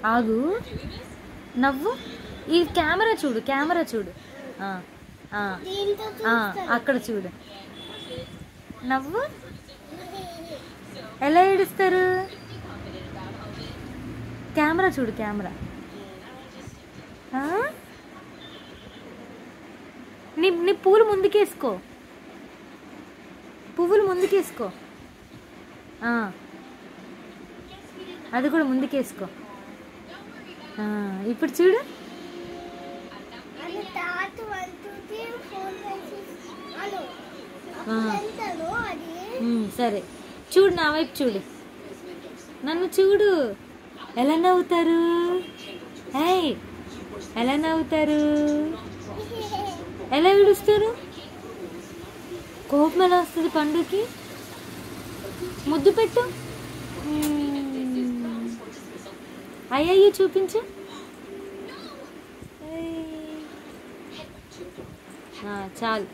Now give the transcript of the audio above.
ఆగు, నవ్వు. ఈ కెమెరా చూడు, కెమెరా చూడు. అక్కడ చూడు, నవ్వు. ఎలా ఏడుస్తారు? కెమెరా చూడు, కెమెరా. నీ పూలు ముందుకేసుకో, పువ్వులు ముందుకేసుకో. అది కూడా ముందుకేసుకో. ఇప్పుడు చూడు. సరే చూడు, నా వైపు చూడు, నన్ను చూడు. ఎలా నవ్వుతారు? ఎలా నవ్వుతారు? ఎలా ఏడుస్తారు? కోపం ఎలా వస్తుంది పండుకి? ముద్దు పెట్టు. అయ్యయ్యో చూపించు. చాలు.